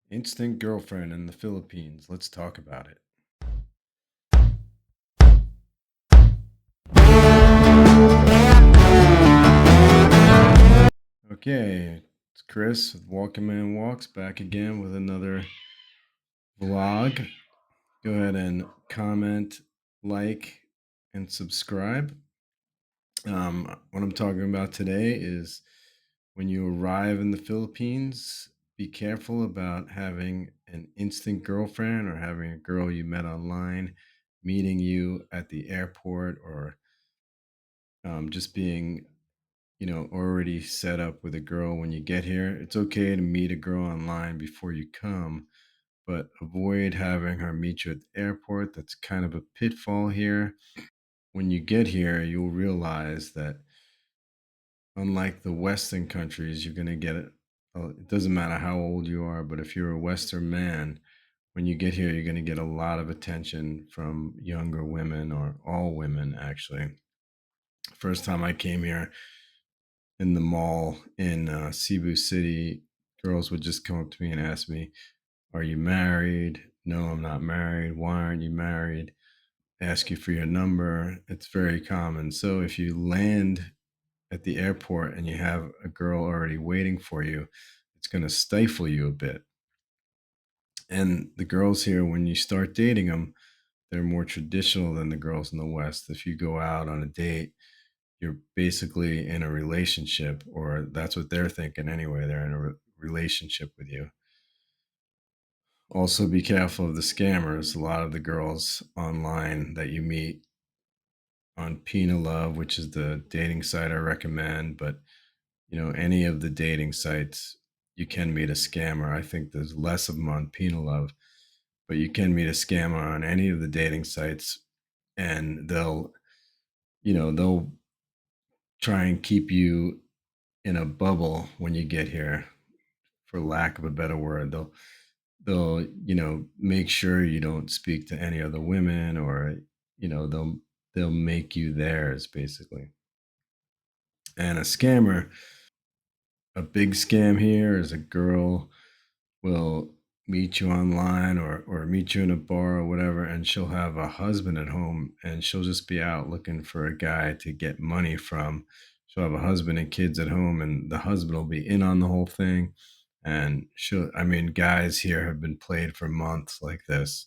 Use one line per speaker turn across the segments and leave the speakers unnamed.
Instant girlfriend in the Philippines. Let's talk about it. Okay, it's Chris with Walking Man Walks back again with another vlog. Go ahead and comment, like, and subscribe. What I'm talking about today is when you arrive in the Philippines, be careful about having an instant girlfriend or having a girl you met online meeting you at the airport or just being already set up with a girl when you get here. It's okay to meet a girl online before you come, but avoid having her meet you at the airport. That's kind of a pitfall here. When you get here, you'll realize that unlike the Western countries, you're going to get it. It doesn't matter how old you are, but if you're a Western man, when you get here, you're going to get a lot of attention from younger women or all women, actually. First time I came here, in the mall in Cebu City, girls would just come up to me and ask me, "Are you married?" "No, I'm not married." "Why aren't you married?" Ask you for your number. It's very common. So if you land at the airport and you have a girl already waiting for you, it's going to stifle you a bit. And the girls here, when you start dating them, they're more traditional than the girls in the West. If you go out on a date, you're basically in a relationship, or that's what they're thinking anyway. They're in a relationship with you. Also, be careful of the scammers. A lot of the girls online that you meet on Pina Love, which is the dating site I recommend, but any of the dating sites, you can meet a scammer. I think there's less of them on Pina Love, but you can meet a scammer on any of the dating sites, and they'll try and keep you in a bubble when you get here, for lack of a better word. They'll make sure you don't speak to any other women, or they'll make you theirs, basically. And a big scam here is a girl will meet you online, or meet you in a bar or whatever, and she'll have a husband at home, and she'll just be out looking for a guy to get money from. She'll have a husband and kids at home, and the husband will be in on the whole thing. And guys here have been played for months like this.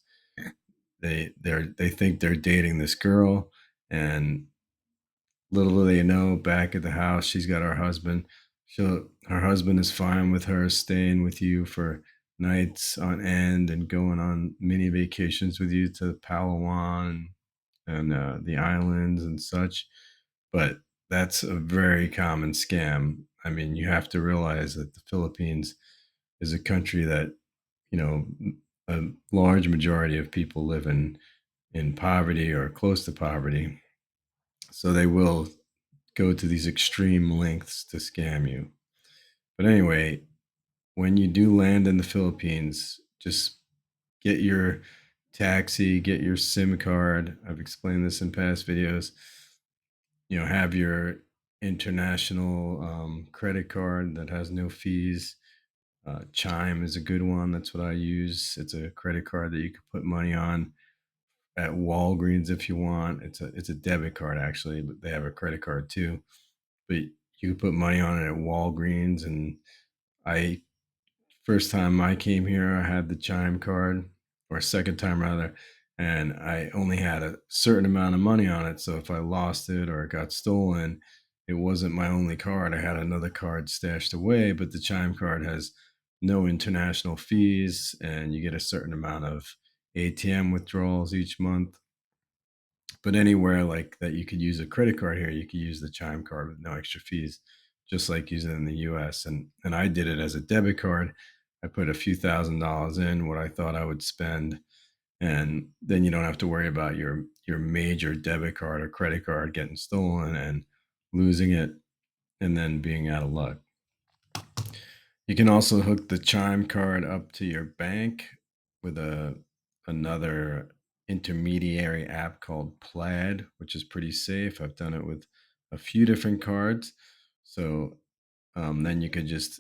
They think they're dating this girl, and little do they know, back at the house, she's got her husband. Her husband is fine with her staying with you for nights on end and going on mini vacations with you to Palawan and the islands and such. But that's a very common scam. You have to realize that the Philippines is a country that, you know, a large majority of people live in poverty or close to poverty. So they will go to these extreme lengths to scam you. But anyway, when you do land in the Philippines, just get your taxi, get your SIM card. I've explained this in past videos. Have your international credit card that has no fees. Chime is a good one. That's what I use. It's a credit card that you can put money on at Walgreens if you want. It's a debit card actually, but they have a credit card too. But you can put money on it at Walgreens. And I first time I came here, I had the Chime card, or second time rather, and I only had a certain amount of money on it. So if I lost it or it got stolen, it wasn't my only card. I had another card stashed away, but the Chime card has no international fees, and you get a certain amount of ATM withdrawals each month. But anywhere like that you could use a credit card here, you could use the Chime card with no extra fees, just like using it in the US. And I did it as a debit card. I put a few $1,000s in, what I thought I would spend, and then you don't have to worry about your major debit card or credit card getting stolen and losing it and then being out of luck. You can also hook the Chime card up to your bank with another intermediary app called Plaid, which is pretty safe. I've done it with a few different cards. So then you could just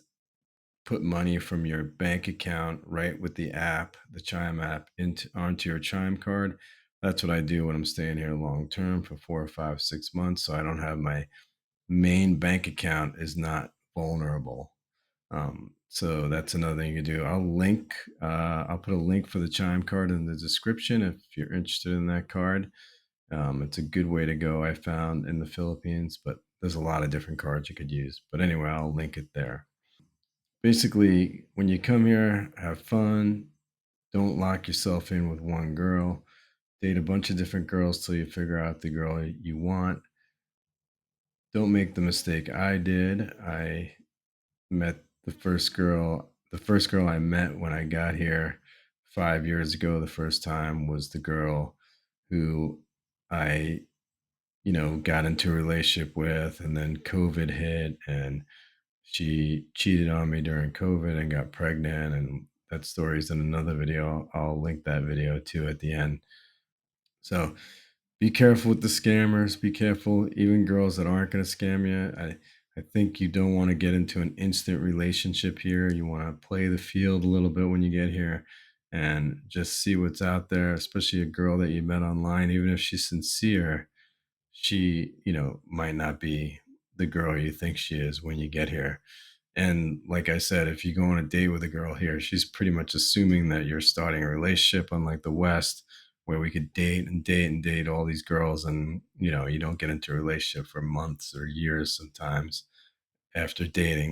put money from your bank account right with the app, the Chime app, into onto your Chime card. That's what I do when I'm staying here long term for 4 or 5, 6 months. So I don't have my main bank account is not vulnerable. So that's another thing you can do. I'll put a link for the Chime card in the description if you're interested in that card. It's a good way to go, I found in the Philippines, but there's a lot of different cards you could use. But anyway, I'll link it there. Basically, when you come here, have fun. Don't lock yourself in with one girl. Date a bunch of different girls till you figure out the girl you want. Don't make the mistake I did. I met the first girl I met when I got here 5 years ago. The first time was the girl who I, got into a relationship with, and then COVID hit, and she cheated on me during COVID and got pregnant. And that story's in another video. I'll link that video too at the end. So be careful with the scammers. Be careful, even girls that aren't going to scam you. I think you don't want to get into an instant relationship here. You want to play the field a little bit when you get here and just see what's out there, especially a girl that you met online. Even if she's sincere, she, might not be the girl you think she is when you get here. And like I said, if you go on a date with a girl here, she's pretty much assuming that you're starting a relationship, unlike the West, where we could date and date and date all these girls. And, you don't get into a relationship for months or years sometimes after dating.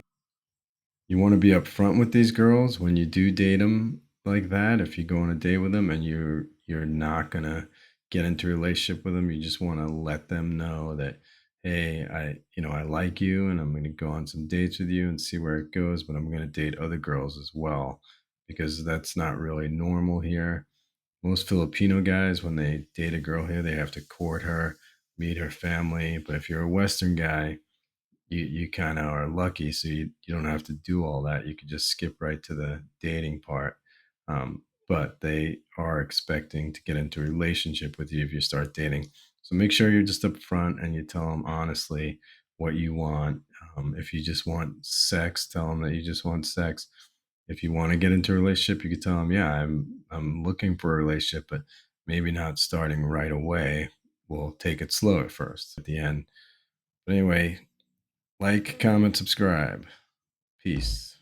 You want to be upfront with these girls when you do date them like that. If you go on a date with them and you're not gonna get into a relationship with them, you just want to let them know that, hey, I like you, and I'm gonna go on some dates with you and see where it goes, but I'm gonna date other girls as well, because that's not really normal here. Most Filipino guys, when they date a girl here, they have to court her, meet her family. But if you're a Western guy, you kind of are lucky, so you don't have to do all that. You could just skip right to the dating part. But they are expecting to get into a relationship with you if you start dating. So make sure you're just upfront and you tell them honestly what you want. If you just want sex, tell them that you just want sex. If you want to get into a relationship, you could tell them, yeah, I'm looking for a relationship, but maybe not starting right away. We'll take it slow at first. At the end. But anyway, like, comment, subscribe. Peace.